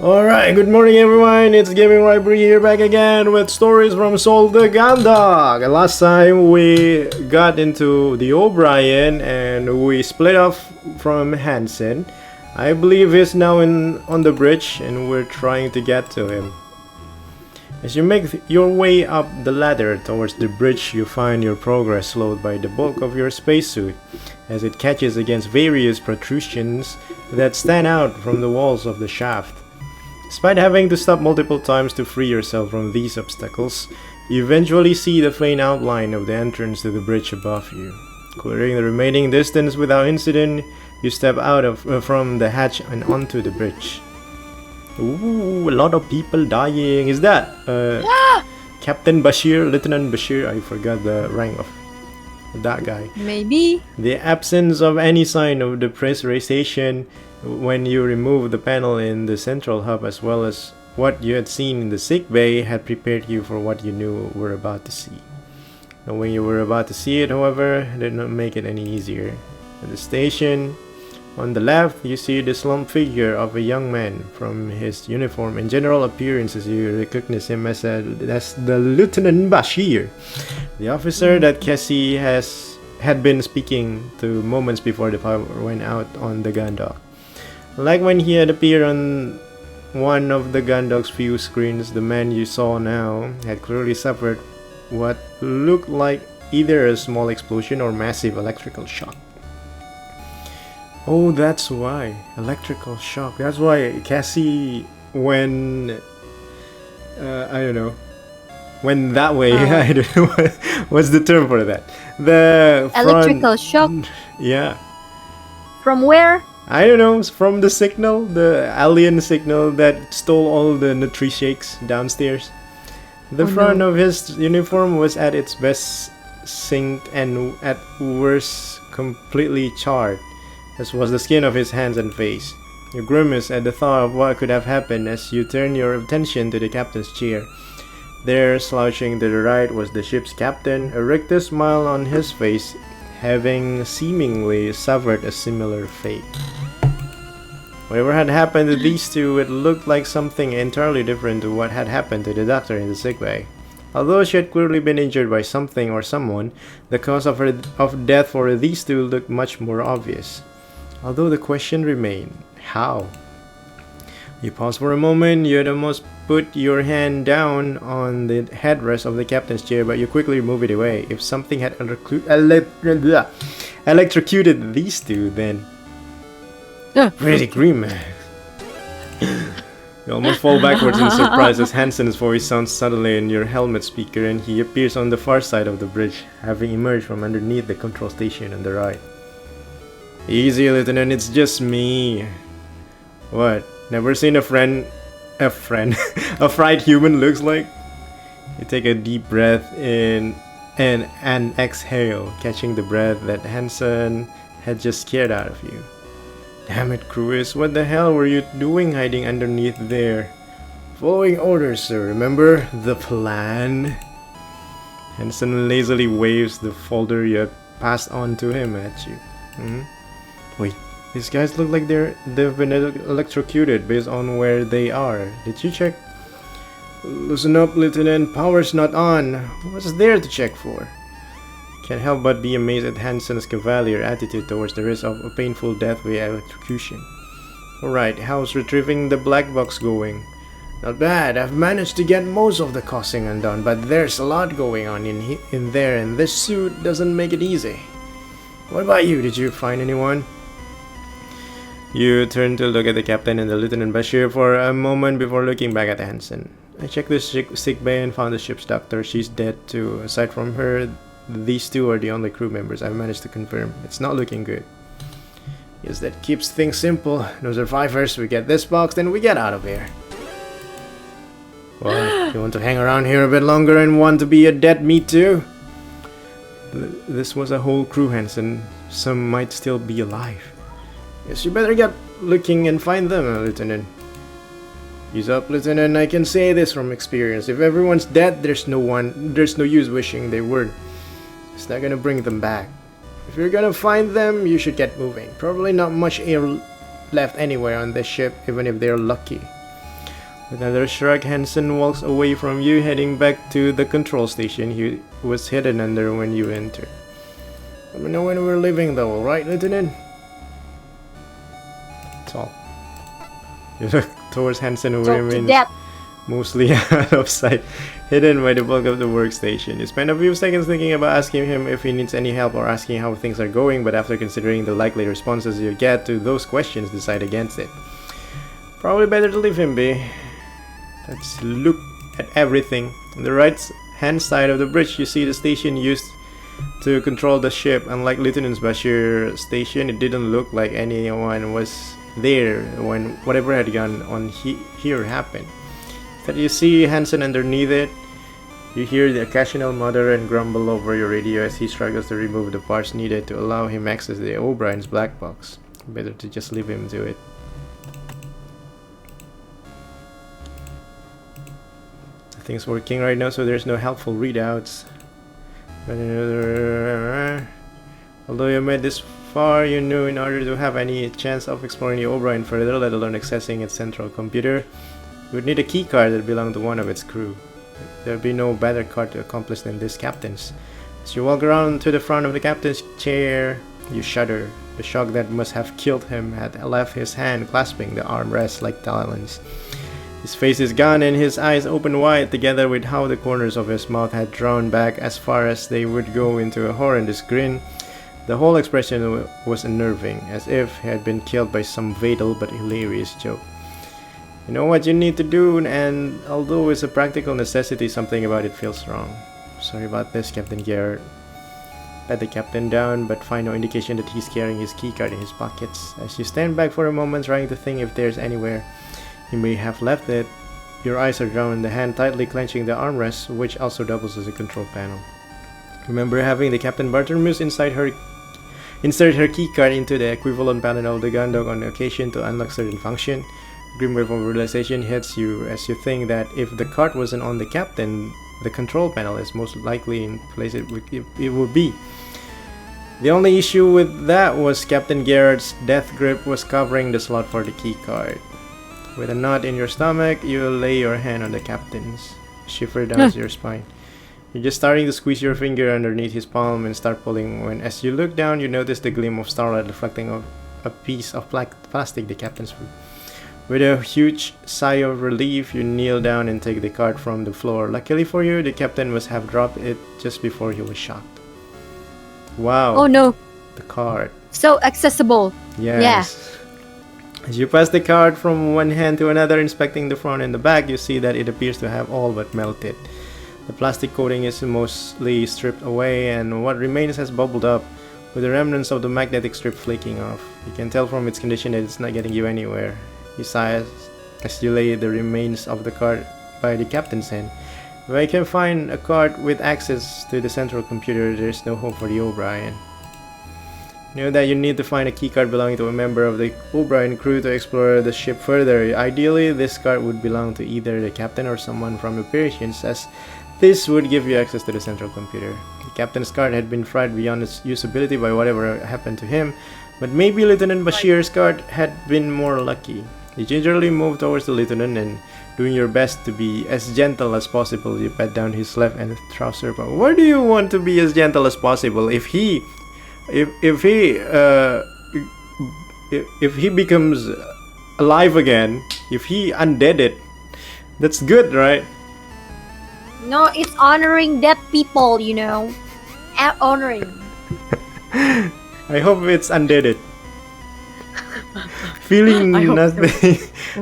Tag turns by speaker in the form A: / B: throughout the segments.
A: Alright, good morning everyone, it's Gaming Library here back again with stories from Soul the Gundog. Last time we got into the O'Brien and we split off from Hansen. I believe he's now on the bridge and we're trying to get to him. As you make your way up the ladder towards the bridge, you find your progress slowed by the bulk of your spacesuit as it catches against various protrusions that stand out from the walls of the shaft. Despite having to stop multiple times to free yourself from these obstacles, you eventually see the faint outline of the entrance to the bridge above you. Clearing the remaining distance without incident, you step out from the hatch and onto the bridge. Ooh, a lot of people dying. Is that Captain Bashir, Lieutenant Bashir? I forgot the rank of that guy.
B: Maybe.
A: The absence of any sign of the pressurization when you remove the panel in the central hub, as well as what you had seen in the sick bay, had prepared you for what you knew were about to see. Knowing you were about to see it, however, did not make it any easier. At the station, on the left, you see the slumped figure of a young man. From his uniform and general appearances, you recognize him as the Lieutenant Bashir, the officer that Cassie had been speaking to moments before the power went out on the gun dock. Like when he had appeared on one of the gun dock's few screens, the man you saw now had clearly suffered what looked like either a small explosion or massive electrical shock. Oh, that's why. Electrical shock. That's why Cassie, when I don't know, went that way. I don't know what's the term for that. The
B: electrical shock.
A: Yeah.
B: From where?
A: I don't know. From the signal, the alien signal that stole all the nutri-shakes downstairs. The front of his uniform was at its best synced and at worst completely charred, as was the skin of his hands and face. You grimace at the thought of what could have happened as you turn your attention to the captain's chair. There, slouching to the right, was the ship's captain, a rictus smile on his face, having seemingly suffered a similar fate. Whatever had happened to these two, it looked like something entirely different to what had happened to the doctor in the sick bay. Although she had clearly been injured by something or someone, the cause of death for these two looked much more obvious. Although the question remained, how? You pause for a moment. You had almost put your hand down on the headrest of the captain's chair, but you quickly move it away. If something had electrocuted these two, then pretty grim. You almost fall backwards in surprise as Hansen's voice sounds suddenly in your helmet speaker, and he appears on the far side of the bridge, having emerged from underneath the control station on the right. Easy, Lieutenant, it's just me. What? Never seen a fried human looks like? You take a deep breath in and exhale, catching the breath that Hansen had just scared out of you. Damn it, Cruise, what the hell were you doing hiding underneath there? Following orders, sir, remember the plan? Hansen lazily waves the folder you had passed on to him at you. Wait, these guys look like they've been electrocuted based on where they are. Did you check? Listen up, Lieutenant. Power's not on. What's there to check for? Can't help but be amazed at Hansen's cavalier attitude towards the risk of a painful death via electrocution. Alright, how's retrieving the black box going? Not bad. I've managed to get most of the costing undone, but there's a lot going on in there, and this suit doesn't make it easy. What about you? Did you find anyone? You turn to look at the captain and the Lieutenant Bashir for a moment before looking back at Hansen. I checked the sick bay and found the ship's doctor. She's dead too. Aside from her, these two are the only crew members I've managed to confirm. It's not looking good. Yes, that keeps things simple. No survivors. We get this box, then we get out of here. What? You want to hang around here a bit longer and want to be a dead meat too? This was a whole crew, Hansen. Some might still be alive. Yes, you better get looking and find them, Lieutenant. Ease up, Lieutenant. I can say this from experience. If everyone's dead, there's no use wishing they weren't. It's not gonna bring them back. If you're gonna find them, you should get moving. Probably not much air left anywhere on this ship, even if they're lucky. With another shrug, Hansen walks away from you, heading back to the control station he was hidden under when you entered. Let me know when we're leaving though, right, Lieutenant? That's all. You look towards Hansen, who
B: Talk to
A: remains
B: death.
A: mostly out of sight, hidden by the bulk of the workstation. You spend a few seconds thinking about asking him if he needs any help or asking how things are going, but after considering the likely responses you get to those questions, decide against it. Probably better to leave him be. Let's look at everything. On the right hand side of the bridge, you see the station used to control the ship. Unlike Lieutenant Bashir's station, it didn't look like anyone was there when whatever had gone on here happened. That you see Hansen underneath it. You hear the occasional mutter and grumble over your radio as he struggles to remove the parts needed to allow him access the O'Brien's black box. Better to just leave him to it. Nothing's working right now, so there's no helpful readouts. Although you made this far, you knew in order to have any chance of exploring the O'Brien further, let alone accessing its central computer, you would need a key card that belonged to one of its crew. There'd be no better card to accomplish than this captain's. As you walk around to the front of the captain's chair, you shudder. The shock that must have killed him had left his hand clasping the armrest like talons. His face is gone and his eyes open wide, together with how the corners of his mouth had drawn back as far as they would go into a horrendous grin. The whole expression was unnerving, as if he had been killed by some fatal but hilarious joke. You know what you need to do, and although it's a practical necessity, something about it feels wrong. Sorry about this, Captain Garrett. Pat the captain down, but find no indication that he's carrying his keycard in his pockets. As you stand back for a moment, trying to think if there's anywhere he may have left it, your eyes are drawn on the hand tightly clenching the armrest, which also doubles as a control panel. Remember having the Captain Barthelmess insert her keycard into the equivalent panel of the gun dock on occasion to unlock certain function. Grim wave of realization hits you as you think that if the card wasn't on the captain, the control panel is most likely in place it would be. The only issue with that was Captain Garrett's death grip was covering the slot for the keycard. With a knot in your stomach, you lay your hand on the captain's. Shiver down your spine. You're just starting to squeeze your finger underneath his palm and start pulling when, as you look down, you notice the gleam of starlight reflecting off a piece of plastic the captain's food. With a huge sigh of relief, you kneel down and take the card from the floor. Luckily for you, the captain must have dropped it just before he was shocked. Wow.
B: Oh no.
A: The card.
B: So accessible.
A: Yes.
B: Yeah.
A: As you pass the card from one hand to another, inspecting the front and the back, you see that it appears to have all but melted. The plastic coating is mostly stripped away, and what remains has bubbled up, with the remnants of the magnetic strip flaking off. You can tell from its condition that it's not getting you anywhere. You sigh as you lay the remains of the card by the captain's hand. If I can find a card with access to the central computer, there's no hope for the O'Brien. You know that you need to find a keycard belonging to a member of the O'Brien crew to explore the ship further. Ideally, this card would belong to either the captain or someone from operations, as this would give you access to the central computer. The captain's card had been fried beyond its usability by whatever happened to him, but maybe Lieutenant Bashir's card had been more lucky. You gingerly move towards the lieutenant and, doing your best to be as gentle as possible, you pat down his left and trouser pocket. Why do you want to be as gentle as possible? If he becomes alive again, if he undead it, that's good, right?
B: No, it's honoring dead people, you know. Honoring.
A: I hope it's undeaded. Feeling nothing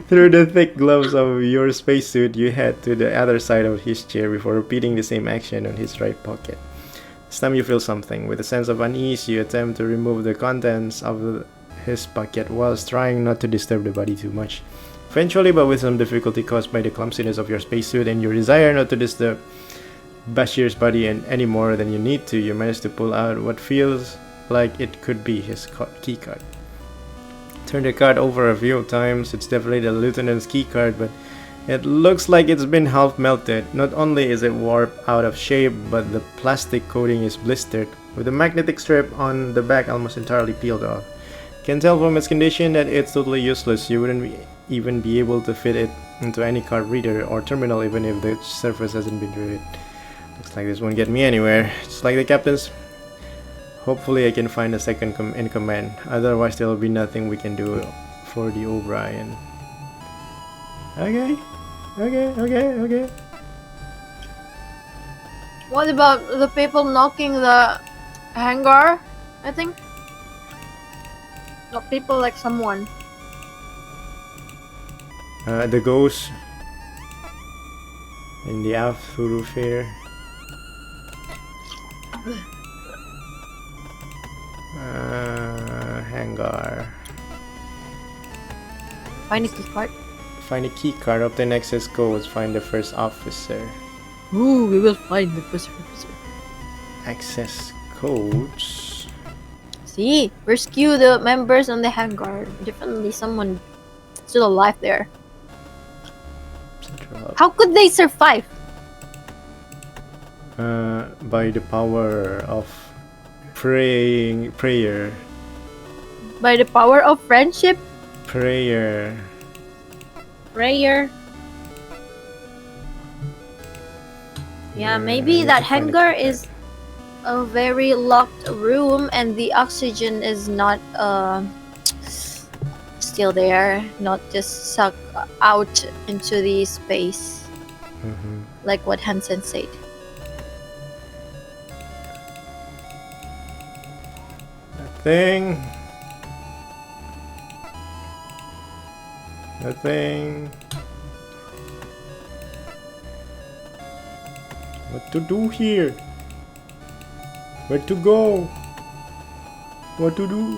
A: through the thick gloves of your spacesuit, you head to the other side of his chair before repeating the same action on his right pocket. This time you feel something. With a sense of unease, you attempt to remove the contents of his pocket whilst trying not to disturb the body too much. Eventually, but with some difficulty caused by the clumsiness of your spacesuit and your desire not to disturb Bashir's body any more than you need to, you manage to pull out what feels like it could be his keycard. Turn the card over a few times. It's definitely the lieutenant's keycard, but it looks like it's been half melted. Not only is it warped out of shape, but the plastic coating is blistered, with the magnetic strip on the back almost entirely peeled off. You can tell from its condition that it's totally useless. You wouldn't even be able to fit it into any card reader or terminal even if the surface hasn't been read. Looks like this won't get me anywhere. Just like the captain's. Hopefully I can find a second in command. Otherwise there will be nothing we can do for the O'Brien. Okay.
B: What about the people knocking the hangar? I think. Not people, like someone.
A: The ghost in the aft thoroughfare. Hangar.
B: Find a key card.
A: Find a key card, obtain access codes, find the first officer.
B: Ooh, we will find the first officer.
A: Access codes.
B: See, rescue the members on the hangar. Definitely someone still alive there.
A: Central hub.
B: How could they survive?
A: By the power of prayer.
B: By the power of friendship?
A: Prayer.
B: Yeah, maybe that hangar is a very locked room and the oxygen is not still there, not just sucked out into the space, like what Hansen said.
A: Nothing. What to do here? Where to go? What to do?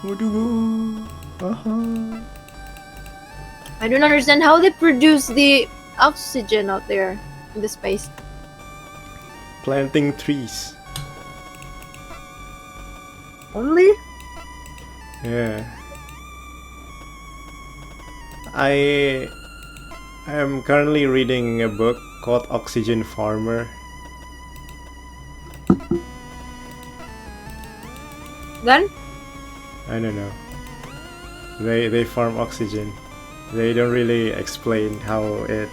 A: Where to go?
B: I don't understand how they produce the oxygen out there in the space.
A: Planting trees.
B: Only?
A: Yeah. I am currently reading a book called Oxygen Farmer.
B: Then?
A: I don't know. They farm oxygen. They don't really explain how it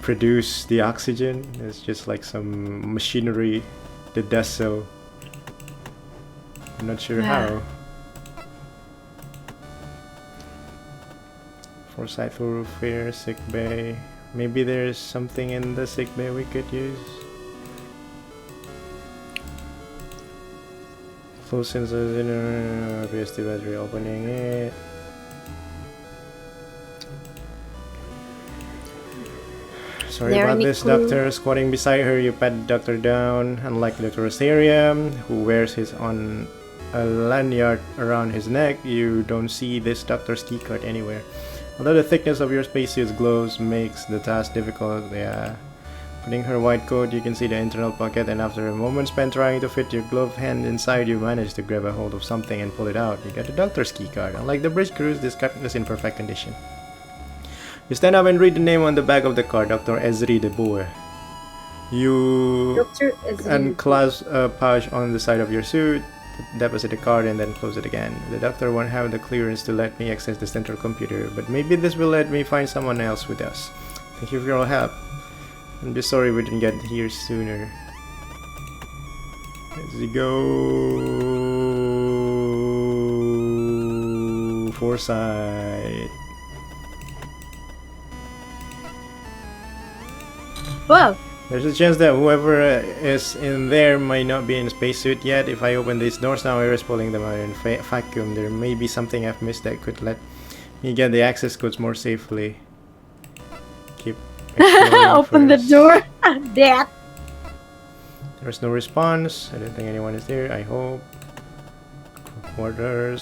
A: produce the oxygen. It's just like some machinery that does so. I'm not sure how. Forsyth thoroughfare, sick bay. Maybe there's something in the sick bay we could use. Close sensors in PST battery, opening it. Sorry
B: There
A: about
B: any
A: this,
B: clue?
A: doctor. Squatting beside her, you pat the doctor down. Unlike Dr. Rosaria, who wears his on a lanyard around his neck, you don't see this doctor's keycard anywhere. Although the thickness of your spacesuit's gloves makes the task difficult, putting her white coat, you can see the internal pocket, and after a moment spent trying to fit your gloved hand inside, you manage to grab a hold of something and pull it out. You get the doctor's keycard. Unlike the bridge crews, this card is in perfect condition. You stand up and read the name on the back of the card, Dr. Ezri de Boer. You
B: Dr. Ezri.
A: unclasp a pouch on the side of your suit, deposit the card, and then close it again. The doctor won't have the clearance to let me access the central computer, but maybe this will let me find someone else with us. Thank you for your help. I'm just sorry we didn't get here sooner. Let's go. Foresight.
B: Wow.
A: There's a chance that whoever is in there might not be in a spacesuit yet. If I open these doors now, I risk pulling them out in vacuum. There may be something I've missed that could let me get the access codes more safely. Keep
B: Open the
A: first.
B: door. That.
A: There's no response. I don't think anyone is there. I hope. Corridor.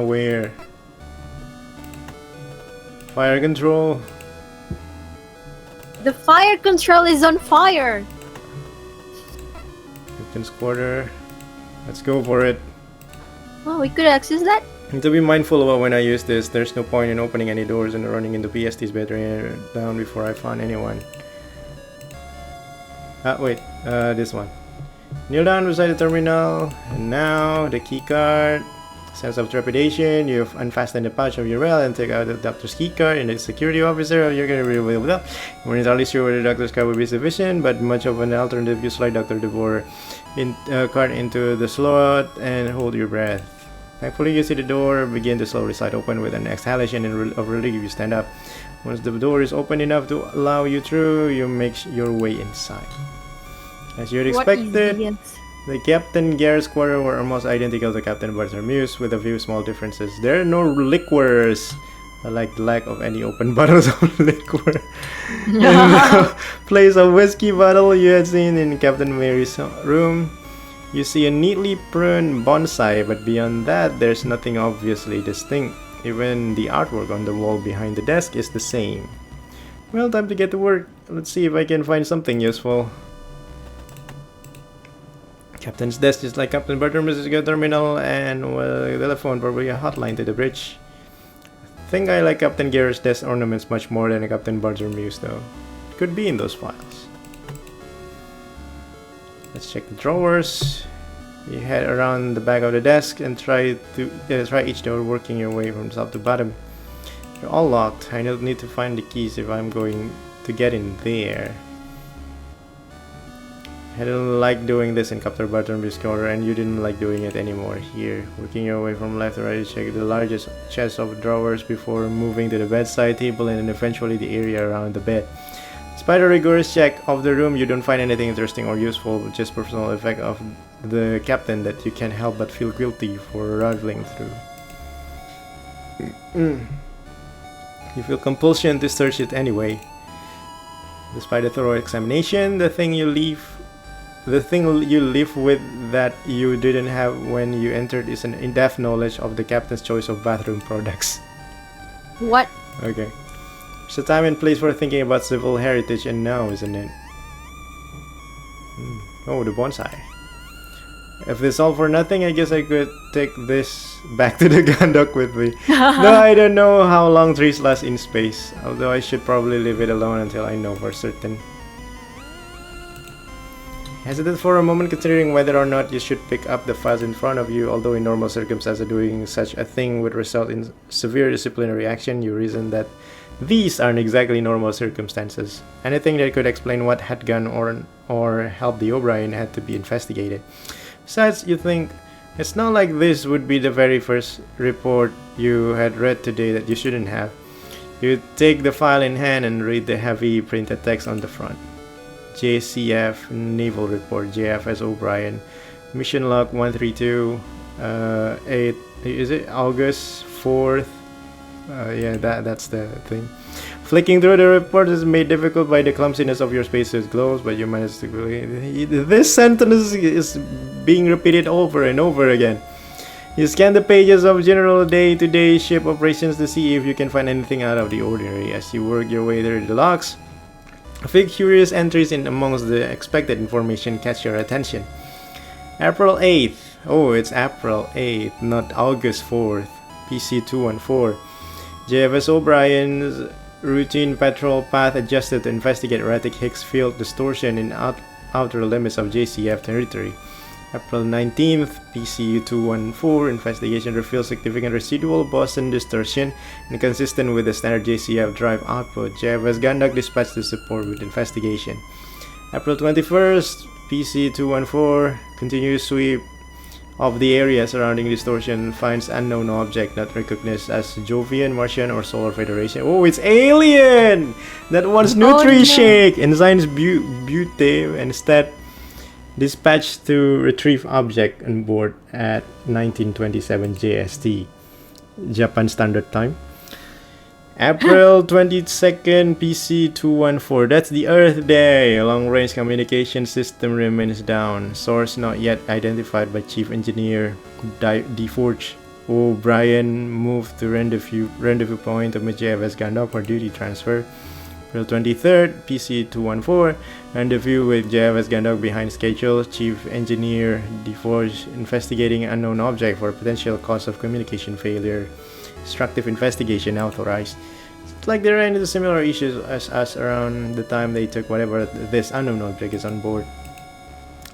A: Where? Fire control.
B: The fire control is on fire.
A: Captain's quarter. Let's go for it.
B: Oh, we could access that?
A: Need to be mindful about when I use this. There's no point in opening any doors and running into PST's battery down before I found anyone. Wait, this one. Kneel down beside the terminal, and now the keycard. Sense of trepidation, you've unfastened the pouch of your belt and take out the doctor's keycard and the security officer. You're gonna be able to. We're not entirely sure whether the doctor's card will be sufficient, but much of an alternative, you slide Dr. DeVore card into the slot and hold your breath. Thankfully, you see the door begin to slowly slide open with an exhalation of relief. You stand up. Once the door is open enough to allow you through, you make your way inside. As you had expected, the Captain Garrett's quarters were almost identical to Captain Bartholomew's, with a few small differences. There are no liquors, like the lack of any open bottles of liquor. In the place of whiskey bottle you had seen in Captain Mary's room, you see a neatly pruned bonsai, but beyond that, there's nothing obviously distinct. Even the artwork on the wall behind the desk is the same. Well, time to get to work. Let's see if I can find something useful. Captain's desk is like Captain Bartholomew's terminal and a telephone, probably a hotline to the bridge. I think I like Captain Garrett's desk ornaments much more than Captain Bartholomew's though. Could be in those files. Let's check the drawers. You head around the back of the desk and try each door, working your way from top to bottom. They're all locked. I don't need to find the keys if I'm going to get in there. I didn't like doing this in Captain Bartholomew's corner, and you didn't like doing it anymore here. Working your way from left to right, you check the largest chest of drawers before moving to the bedside table and then eventually the area around the bed. Despite a rigorous check of the room, you don't find anything interesting or useful, just personal effect of the captain that you can't help but feel guilty for rifling through. You feel compulsion to search it anyway. Despite a thorough examination, the thing you leave with that you didn't have when you entered is an in-depth knowledge of the captain's choice of bathroom products.
B: What?
A: Okay. It's a time and place for thinking about civil heritage and now, isn't it? Oh, the bonsai. If this all for nothing, I guess I could take this back to the Gandok with me. Though I don't know how long trees last in space, although I should probably leave it alone until I know for certain. Hesitate for a moment, considering whether or not you should pick up the files in front of you. Although in normal circumstances doing such a thing would result in severe disciplinary action, you reason that these aren't exactly normal circumstances. Anything that could explain what had gone or help the O'Brien had to be investigated. Besides, you think it's not like this would be the very first report you had read today that you shouldn't have. You take the file in hand and read the heavy printed text on the front. JCF Naval Report, JFS O'Brien, Mission Log 132, 8, is it August 4th? Yeah, that's the thing. Flicking through the report is made difficult by the clumsiness of your spacesuit gloves, but you manage to believe this sentence is being repeated over and over again. You scan the pages of general day-to-day ship operations to see if you can find anything out of the ordinary. As you work your way through the logs, a few curious entries in amongst the expected information catch your attention. April 8th. Oh, it's April 8th, not August 4th. PC 214. JFS O'Brien's routine patrol path adjusted to investigate erratic Higgs field distortion in outer limits of JCF territory. April 19th, PCU 214, investigation reveals significant residual boson distortion inconsistent with the standard JCF drive output. JFS Gandok dispatched to support with investigation. April 21st, PC 214, continuous sweep of the area surrounding distortion, finds unknown object not recognized as Jovian, Martian, or Solar Federation. Oh, it's alien! That one's nutri-shake! Enzymes Butte and Stat dispatched to retrieve object on board at 1927 JST, Japan Standard Time. April 22nd, PC 214. That's the Earth Day. Long-range communication system remains down. Source not yet identified by Chief Engineer DeForge. O'Brien moved to rendezvous point of JFS Gandok for duty transfer. April 23rd, PC 214. Rendezvous with JFS Gandok behind schedule. Chief Engineer DeForge investigating unknown object for potential cause of communication failure. Destructive investigation authorized. It's like they ran into similar issues as us around the time they took whatever this unknown object is on board.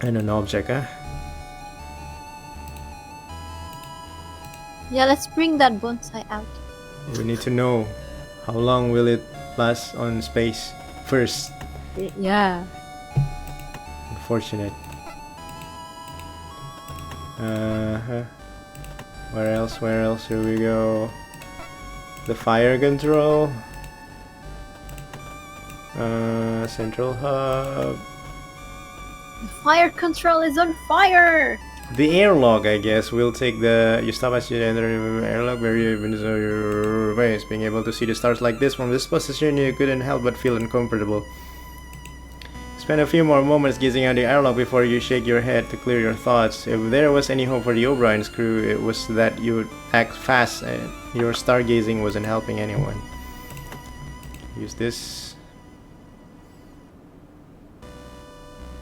A: And an object, huh?
B: Yeah, let's bring that bonsai out.
A: We need to know how long will it last on space first.
B: Yeah.
A: Unfortunate. Where else? Where else? Here we go. The fire control. Central hub.
B: The fire control is on fire!
A: The airlock, I guess, will take the. You stop as you enter the airlock where you your base. Being able to see the stars like this from this position, you couldn't help but feel uncomfortable. Spend a few more moments gazing at the airlock before you shake your head to clear your thoughts. If there was any hope for the O'Brien's crew, it was that you'd act fast and your stargazing wasn't helping anyone. Use this.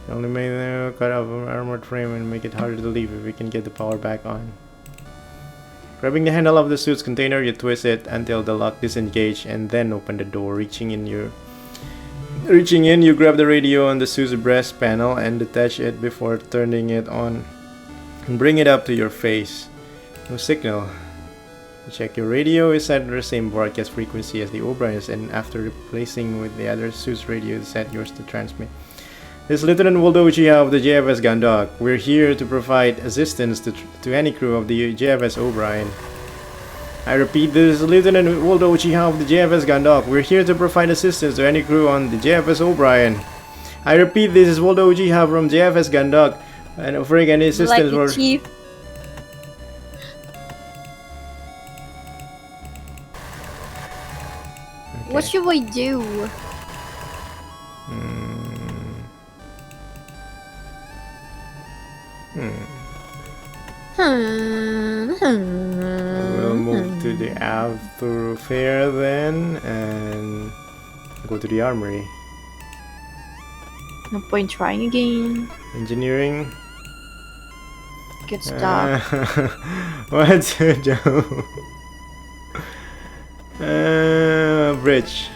A: Only made the cut off an armored frame and make it harder to leave if we can get the power back on. Grabbing the handle of the suit's container, you twist it until the lock disengages and then open the door. Reaching in, you grab the radio on the suit's breast panel and detach it before turning it on and bring it up to your face. No signal. You check your radio is set the same broadcast frequency as the O'Brien's, and after replacing with the other suit's radio is set yours to transmit. This is Lieutenant Waldo Uchiha of the JFS Gundog. We're here to provide assistance to any crew of the JFS O'Brien. I repeat, this is Lieutenant Waldo Uchiha of the JFS Gundog. We're here to provide assistance to any crew on the JFS O'Brien. I repeat, this is Waldo Uchiha from JFS Gundog, and offering any assistance
B: Like the chief.
A: Okay.
B: What should we do?
A: We'll move to the Ave thoroughfare then and go to the armory.
B: No point trying again.
A: Engineering.
B: Get stuck.
A: What to do? Bridge.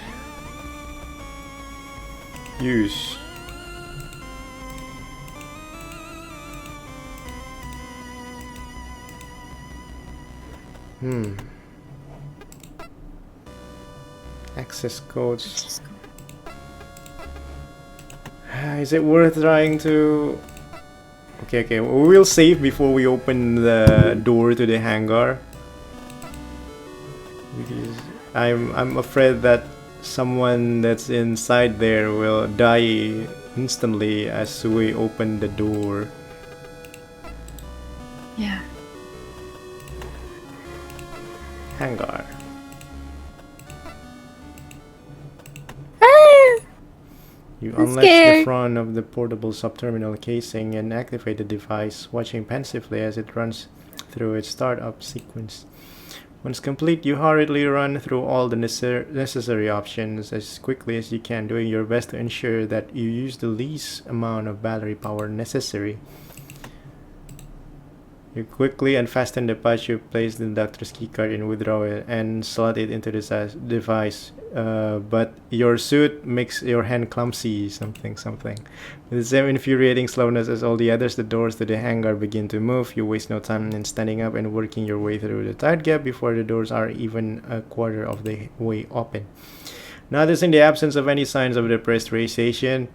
A: Use. Access codes. Is it worth trying to? Okay. We'll save before we open the door to the hangar. Because I'm afraid that someone that's inside there will die instantly as we open the door.
B: Yeah.
A: Hangar. You unlatch the front of the portable subterminal casing and activate the device, watching pensively as it runs through its startup sequence. Once complete, you hurriedly run through all the necessary options as quickly as you can, doing your best to ensure that you use the least amount of battery power necessary. You quickly unfasten the patch, you place the doctor's keycard and withdraw it and slot it into the device. But your suit makes your hand clumsy, something. With the same infuriating slowness as all the others, the doors to the hangar begin to move. You waste no time in standing up and working your way through the tight gap before the doors are even a quarter of the way open. Noticing the absence of any signs of depressurization,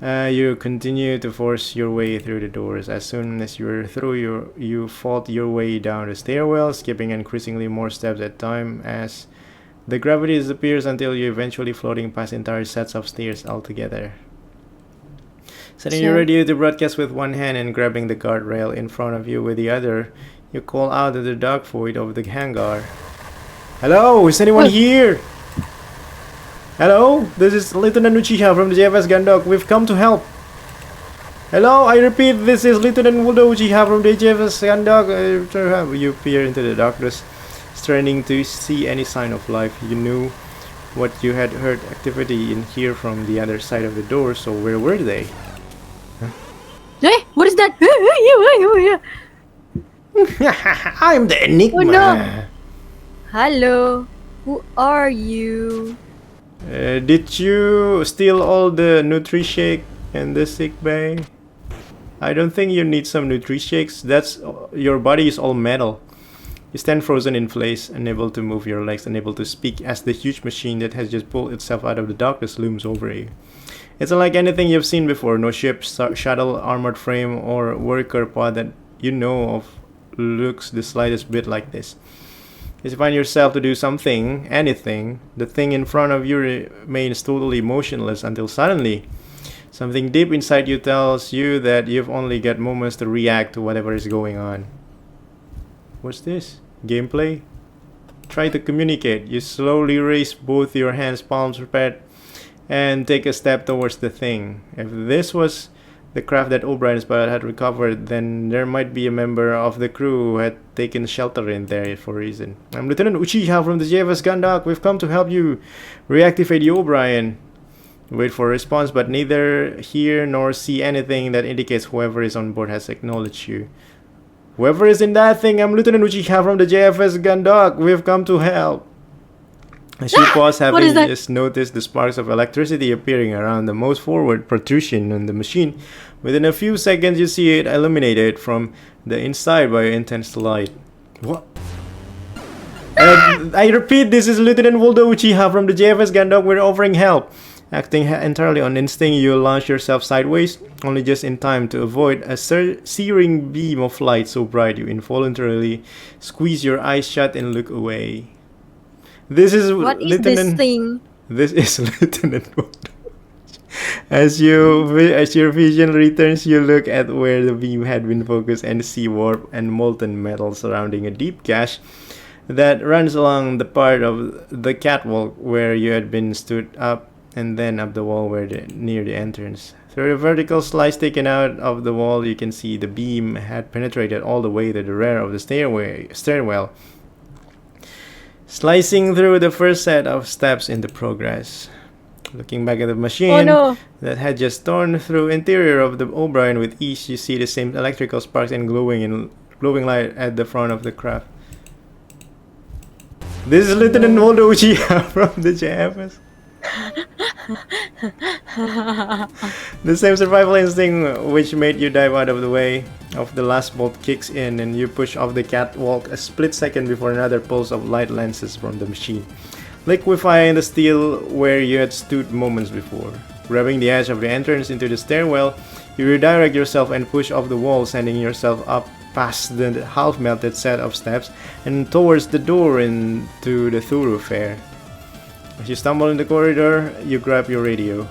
A: you continue to force your way through the doors. As soon as you're through, you fought your way down the stairwell, skipping increasingly more steps at a time as the gravity disappears until you're eventually floating past entire sets of stairs altogether. Setting your radio to broadcast with one hand and grabbing the guardrail in front of you with the other, you call out to the dark void of the hangar. Hello, is anyone here? Hello, this is Lieutenant Uchiha from the JFS Gundog. We've come to help. Hello, I repeat, this is Lieutenant Waldo Uchiha from the JFS Gundog. You peer into the darkness, straining to see any sign of life. You knew what you had heard activity in here from the other side of the door, so where were they?
B: Hey, what is that?
A: I'm the Enigma.
B: Oh no. Hello, who are you?
A: Did you steal all the nutri-shake and the sick bay? I don't think you need some nutri-shakes. That's your body is all metal. You stand frozen in place, unable to move your legs, unable to speak, as the huge machine that has just pulled itself out of the darkness looms over you. It's unlike anything you've seen before. No ship, shuttle, armored frame, or worker pod that you know of looks the slightest bit like this. As you find yourself to do something, anything, the thing in front of you remains totally motionless until suddenly, something deep inside you tells you that you've only got moments to react to whatever is going on. What's this? Gameplay? Try to communicate. You slowly raise both your hands, palms prepared, and take a step towards the thing. If this was the craft that O'Brien's pilot had recovered, then there might be a member of the crew who had taken shelter in there for a reason. I'm Lieutenant Uchiha from the JFS Gundock. We've come to help you reactivate the O'Brien. Wait for a response, but neither hear nor see anything that indicates whoever is on board has acknowledged you. Whoever is in that thing, I'm Lieutenant Uchiha from the JFS Gundock. We've come to help. As you pause, having just noticed the sparks of electricity appearing around the most forward protrusion on the machine, within a few seconds you see it illuminated from the inside by intense light. What? I repeat, this is Lieutenant Waldo Uchiha from the JFS Gundock. We're offering help. Acting entirely on instinct, you launch yourself sideways, only just in time to avoid a searing beam of light so bright you involuntarily squeeze your eyes shut and look away. This is
B: What is
A: Lieutenant.
B: this thing?
A: This is Lieutenant Waldo. As your vision returns, you look at where the beam had been focused and see warp and molten metal surrounding a deep gash that runs along the part of the catwalk where you had been stood up, and then up the wall near the entrance. Through a vertical slice taken out of the wall, you can see the beam had penetrated all the way to the rear of the stairwell, slicing through the first set of steps into progress. Looking back at the machine that had just torn through interior of the O'Brien with ease, you see the same electrical sparks and glowing light at the front of the craft. This is Lieutenant Waldo Uchiha from the JFS. The same survival instinct which made you dive out of the way of the last bolt kicks in, and you push off the catwalk a split second before another pulse of light lances from the machine, liquefying the steel where you had stood moments before. Grabbing the edge of the entrance into the stairwell, you redirect yourself and push off the wall, sending yourself up past the half-melted set of steps and towards the door into the thoroughfare. As you stumble in the corridor, you grab your radio.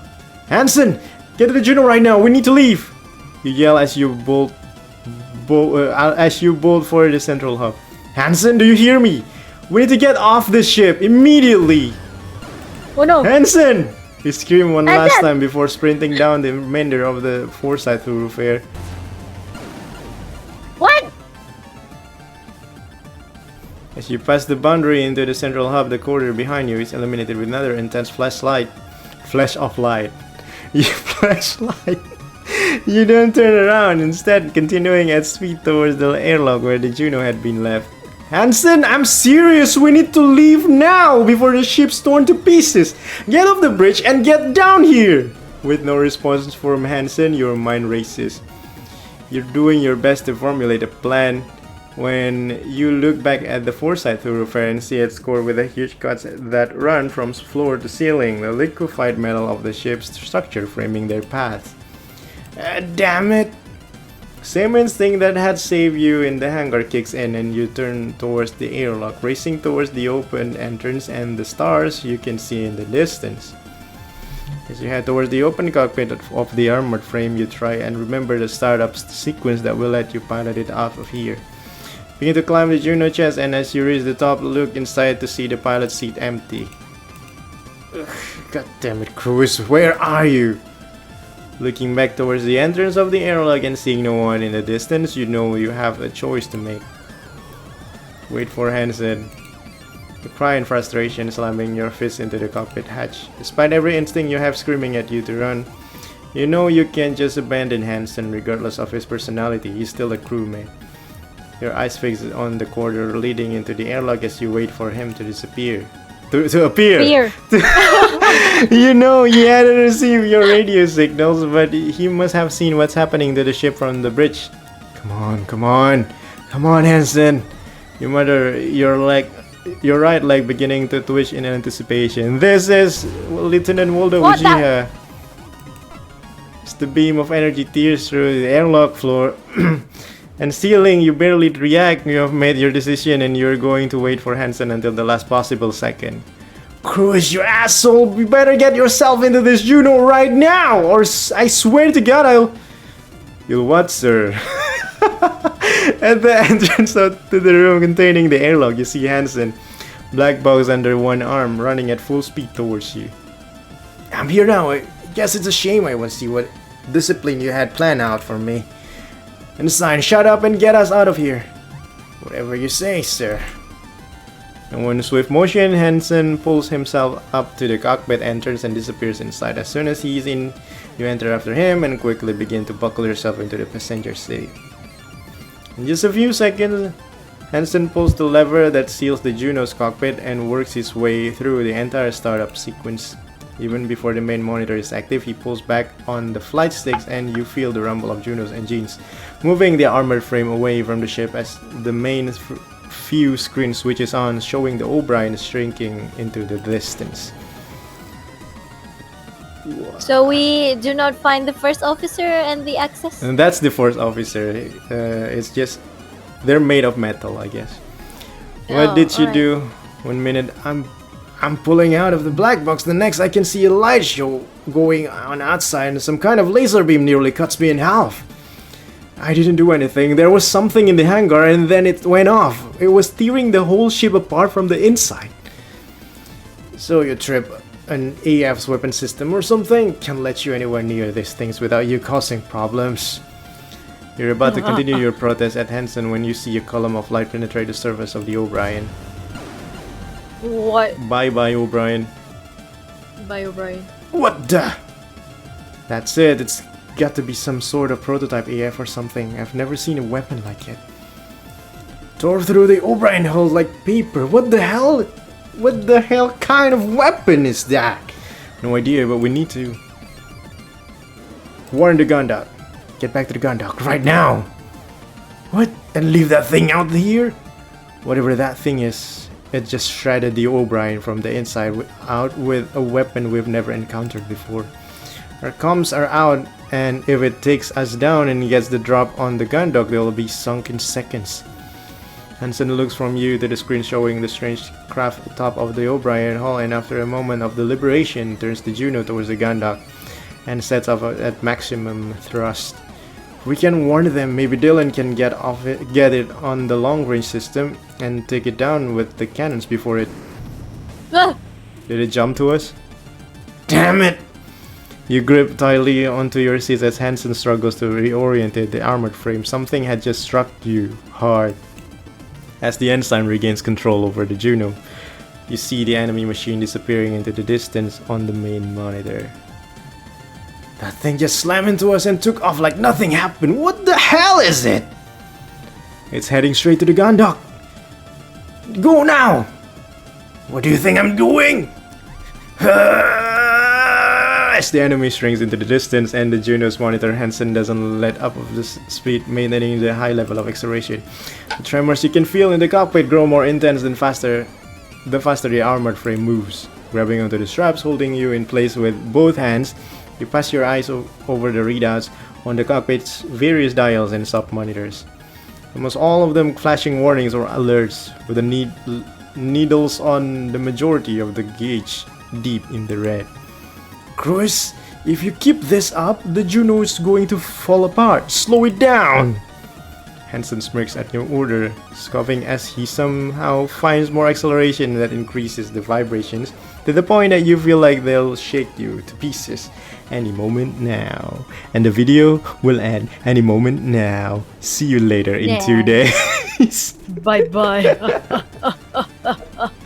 A: Hansen! Get to the Juno right now! We need to leave! You yell as you bolt for the central hub. Hansen, do you hear me? We need to get off this ship immediately!
B: Oh no!
A: Hansen! You scream one last time before sprinting down the remainder of the Forsyth thoroughfare.
B: What?
A: As you pass the boundary into the central hub, the corridor behind you is illuminated with another intense flash of light. You don't turn around, instead continuing at speed towards the airlock where the Juno had been left. Hansen, I'm serious! We need to leave now before the ship's torn to pieces! Get off the bridge and get down here! With no response from Hansen, your mind races. You're doing your best to formulate a plan when you look back at the Forsyth thoroughfare and see it scored with a huge cuts that run from floor to ceiling, the liquefied metal of the ship's structure framing their paths. Damn it! Same instinct that had saved you in the hangar kicks in, and you turn towards the airlock, racing towards the open entrance and the stars you can see in the distance. As you head towards the open cockpit of the armored frame, you try and remember the startup sequence that will let you pilot it out of here. Begin to climb the Juno chest, and as you reach the top, look inside to see the pilot's seat empty. Ugh, God damn it, Cruz, where are you? Looking back towards the entrance of the airlock and seeing no one in the distance, you know you have a choice to make. Wait for Hansen. You cry in frustration, slamming your fist into the cockpit hatch. Despite every instinct you have screaming at you to run, you know you can't just abandon Hansen regardless of his personality. He's still a crewmate. Your eyes fixed on the corridor leading into the airlock as you wait for him to disappear. To appear! You know, he hadn't received your radio signals, but he must have seen what's happening to the ship from the bridge. Come on, come on. Come on, Hansen. You mutter, your right leg beginning to twitch in anticipation. This is Lieutenant Waldo
B: What
A: Uchiha. As the beam of energy tears through the airlock floor and ceiling, you barely react. You have made your decision and you're going to wait for Hansen until the last possible second. Cruz, you asshole! You better get yourself into this Juno right now, or I swear to God I'll... You'll what, sir? At the entrance to the room containing the airlock, you see Hansen, black box under one arm, running at full speed towards you. I'm here now. I guess it's a shame I won't see what discipline you had planned out for me. And sign, shut up and get us out of here. Whatever you say, sir. In one swift motion, Hansen pulls himself up to the cockpit entrance and disappears inside. As soon as he's in, you enter after him and quickly begin to buckle yourself into the passenger seat. In just a few seconds, Hansen pulls the lever that seals the Juno's cockpit and works his way through the entire startup sequence. Even before the main monitor is active, he pulls back on the flight sticks and you feel the rumble of Juno's engines, moving the armored frame away from the ship as the main view screen switches on, showing the O'Brien shrinking into the distance.
B: So we do not find the first officer and the access?
A: And that's the first officer. It's just they're made of metal, I guess. What did you do? 1 minute, I'm pulling out of the black box. The next, I can see a light show going on outside, and some kind of laser beam nearly cuts me in half. I didn't do anything. There was something in the hangar, and then it went off. It was tearing the whole ship apart from the inside. So you trip an AF's weapon system or something? Can't let you anywhere near these things without you causing problems. You're about to continue your protest at Hansen when you see a column of light penetrate the surface of the O'Brien.
B: What?
A: Bye-bye, O'Brien.
B: Bye, O'Brien.
A: What the? That's it. It's got to be some sort of prototype AF or something. I've never seen a weapon like it. Tore through the O'Brien hull like paper. What the hell? What the hell kind of weapon is that? No idea, but we need to warn the gun dock. Get back to the gun dock right now. What? And leave that thing out here? Whatever that thing is, it just shredded the O'Brien from the inside out with a weapon we've never encountered before. Our comms are out, and if it takes us down and gets the drop on the gun dock, they'll be sunk in seconds. Hansen looks from you to the screen showing the strange craft atop of the O'Brien hull, and after a moment of deliberation turns the Juno towards the gun dock and sets off at maximum thrust. We can warn them. Maybe Dylan can get it on the long range system and take it down with the cannons before it...
B: Ah!
A: Did it jump to us? Damn it! You grip tightly onto your seat as Hansen struggles to reorient the armored frame. Something had just struck you hard. As the ensign regains control over the Juno, you see the enemy machine disappearing into the distance on the main monitor. That thing just slammed into us and took off like nothing happened. What the hell is it? It's heading straight to the gun dock. Go now! What do you think I'm doing? As the enemy shrinks into the distance and the Juno's monitor, Hansen doesn't let up of the speed, maintaining the high level of acceleration. The tremors you can feel in the cockpit grow more intense the faster the armored frame moves. Grabbing onto the straps, holding you in place with both hands, you pass your eyes over the readouts on the cockpit's various dials and sub-monitors. Almost all of them flashing warnings or alerts, with the needles on the majority of the gauge deep in the red. Cruz, if you keep this up, the Juno is going to fall apart. Slow it down! Hansen smirks at your order, scoffing as he somehow finds more acceleration that increases the vibrations to the point that you feel like they'll shake you to pieces any moment now. And the video will end any moment now. See you later in 2 days.
B: Bye bye.